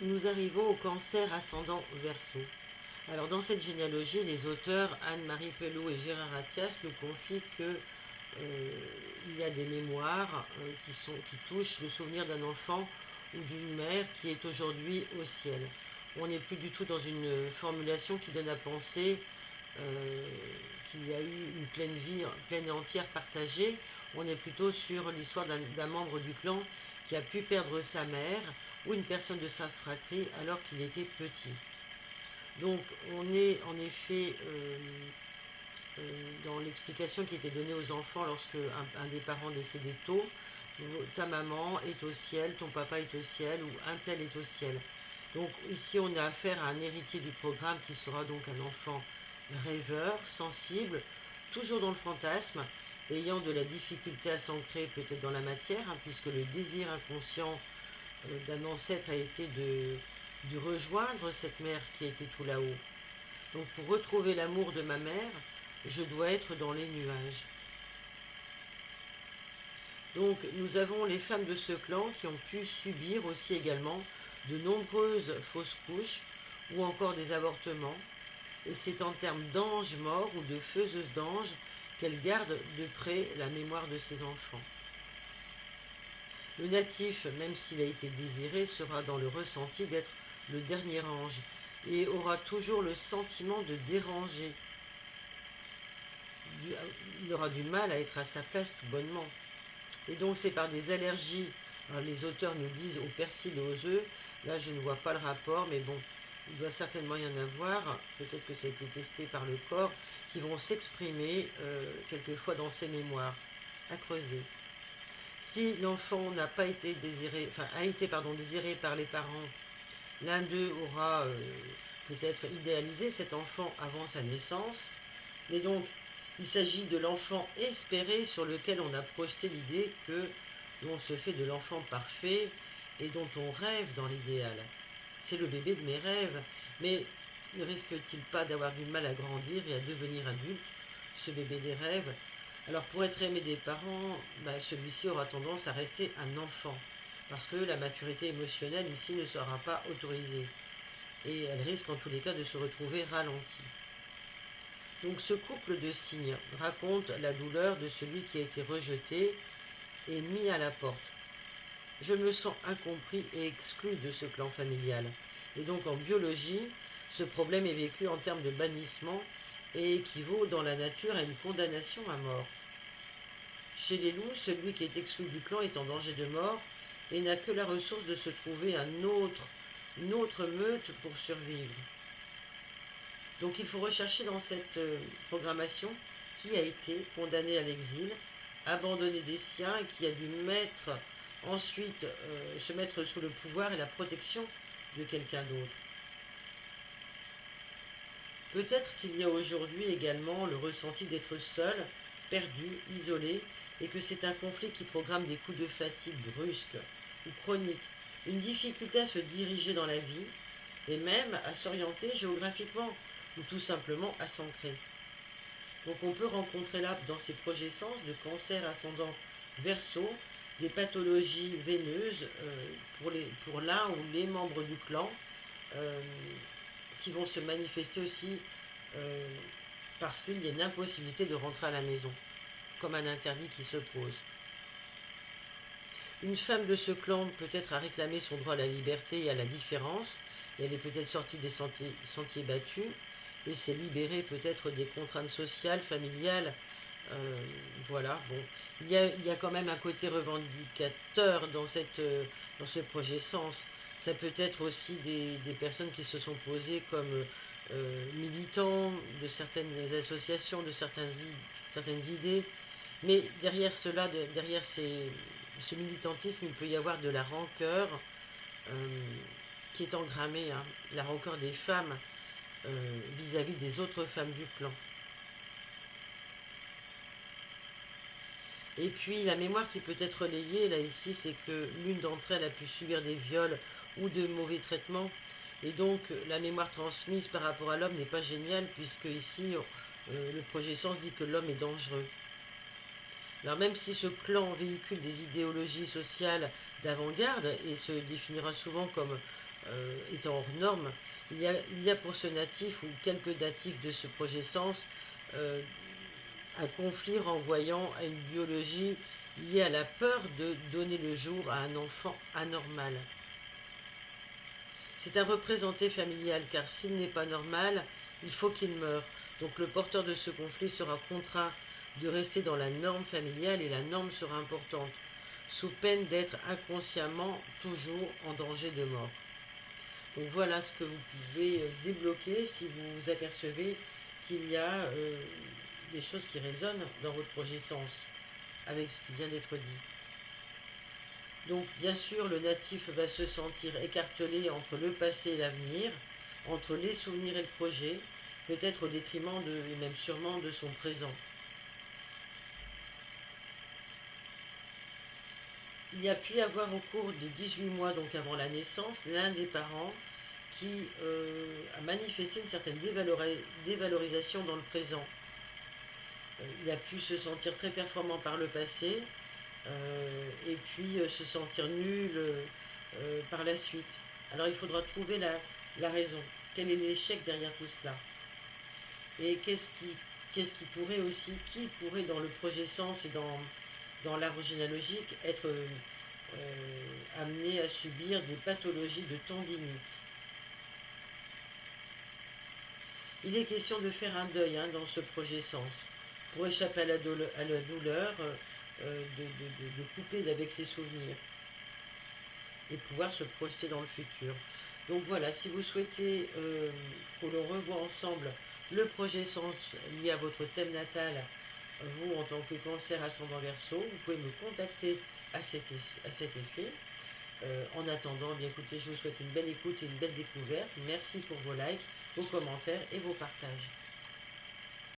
Nous arrivons au cancer ascendant Verseau. Alors dans cette généalogie, les auteurs Anne-Marie Pelot et Gérard Attias nous confient que il y a des mémoires qui touchent le souvenir d'un enfant ou d'une mère qui est aujourd'hui au ciel. On n'est plus du tout dans une formulation qui donne à penser euh, qu'il y a eu une pleine vie, pleine et entière partagée. On est plutôt sur l'histoire d'un membre du clan qui a pu perdre sa mère ou une personne de sa fratrie alors qu'il était petit. Donc on est en effet dans l'explication qui était donnée aux enfants lorsque un des parents décédait tôt, ta maman est au ciel, ton papa est au ciel, ou un tel est au ciel. Donc ici on a affaire à un héritier du programme qui sera donc un enfant rêveur, sensible, toujours dans le fantasme, ayant de la difficulté à s'ancrer peut-être dans la matière, hein, puisque le désir inconscient d'un ancêtre a été de rejoindre cette mère qui était tout là-haut. Donc pour retrouver l'amour de ma mère, je dois être dans les nuages. Donc nous avons les femmes de ce clan qui ont pu subir aussi également de nombreuses fausses couches ou encore des avortements. Et c'est en termes d'anges morts ou de faiseuses d'anges qu'elles gardent de près la mémoire de ses enfants. Le natif, même s'il a été désiré, sera dans le ressenti d'être le dernier ange et aura toujours le sentiment de déranger. Il aura du mal à être à sa place tout bonnement. Et donc c'est par des allergies, alors les auteurs nous disent au persil et aux œufs, là je ne vois pas le rapport, mais bon, il doit certainement y en avoir, peut-être que ça a été testé par le corps, qui vont s'exprimer quelquefois dans ses mémoires, à creuser. Si l'enfant n'a pas été désiré, enfin a été désiré par les parents, l'un d'eux aura peut-être idéalisé cet enfant avant sa naissance, mais donc il s'agit de l'enfant espéré sur lequel on a projeté l'idée que l'on se fait de l'enfant parfait et dont on rêve dans l'idéal. C'est le bébé de mes rêves, mais ne risque-t-il pas d'avoir du mal à grandir et à devenir adulte, ce bébé des rêves? Alors pour être aimé des parents, celui-ci aura tendance à rester un enfant, parce que la maturité émotionnelle ici ne sera pas autorisée, et elle risque en tous les cas de se retrouver ralentie. Donc ce couple de signes raconte la douleur de celui qui a été rejeté et mis à la porte. Je me sens incompris et exclu de ce clan familial. Et donc en biologie, ce problème est vécu en termes de bannissement et équivaut dans la nature à une condamnation à mort. Chez les loups, celui qui est exclu du clan est en danger de mort et n'a que la ressource de se trouver une autre meute pour survivre. Donc il faut rechercher dans cette programmation qui a été condamné à l'exil, abandonné des siens et qui a dû ensuite se mettre sous le pouvoir et la protection de quelqu'un d'autre. Peut-être qu'il y a aujourd'hui également le ressenti d'être seul, perdu, isolé, et que c'est un conflit qui programme des coups de fatigue brusques ou chroniques, une difficulté à se diriger dans la vie et même à s'orienter géographiquement ou tout simplement à s'ancrer. Donc on peut rencontrer là, dans ces progescences de cancer ascendant Verseau, des pathologies veineuses pour l'un ou les membres du clan euh, qui vont se manifester aussi euh, parce qu'il y a une impossibilité de rentrer à la maison, comme un interdit qui se pose. Une femme de ce clan peut-être a réclamé son droit à la liberté et à la différence, et elle est peut-être sortie des sentiers battus, et s'est libérée peut-être des contraintes sociales, familiales. Voilà, bon. Il y a quand même un côté revendicateur dans ce projet Sens. Ça peut être aussi des personnes qui se sont posées comme militants de certaines associations, de certaines idées. Mais derrière cela, derrière ce militantisme, il peut y avoir de la rancœur qui est engrammée, hein, la rancœur des femmes vis-à-vis des autres femmes du clan. Et puis la mémoire qui peut être relayée, là ici, c'est que l'une d'entre elles a pu subir des viols ou de mauvais traitements. Et donc la mémoire transmise par rapport à l'homme n'est pas géniale, puisque ici, le projet Sens dit que l'homme est dangereux. Alors même si ce clan véhicule des idéologies sociales d'avant-garde et se définira souvent comme étant hors norme, il y a pour ce natif ou quelques natifs de ce projet sens un conflit renvoyant à une biologie liée à la peur de donner le jour à un enfant anormal. C'est un représenté familial, car s'il n'est pas normal, il faut qu'il meure. Donc le porteur de ce conflit sera contraint de rester dans la norme familiale et la norme sera importante, sous peine d'être inconsciemment toujours en danger de mort. Donc voilà ce que vous pouvez débloquer si vous vous apercevez qu'il y a des choses qui résonnent dans votre projet sens avec ce qui vient d'être dit. Donc bien sûr, le natif va se sentir écartelé entre le passé et l'avenir, entre les souvenirs et le projet, peut-être au détriment et même sûrement de son présent. Il y a pu y avoir au cours des 18 mois, donc avant la naissance, l'un des parents qui a manifesté une certaine dévalorisation dans le présent. Il a pu se sentir très performant par le passé, et puis se sentir nul par la suite. Alors il faudra trouver la raison. Quel est l'échec derrière tout cela? Et qu'est-ce qui pourrait aussi, qui pourrait dans le projet sens et dans l'arbre généalogique être amené à subir des pathologies de tendinite? Il est question de faire un deuil dans ce projet sens pour échapper à la douleur, de couper avec ses souvenirs et pouvoir se projeter dans le futur. Donc voilà, si vous souhaitez que l'on revoie ensemble le projet sens lié à votre thème natal, vous en tant que cancer ascendant verseau, vous pouvez me contacter à cet effet. En attendant, bien écoutez, je vous souhaite une belle écoute et une belle découverte. Merci pour vos likes, vos commentaires et vos partages.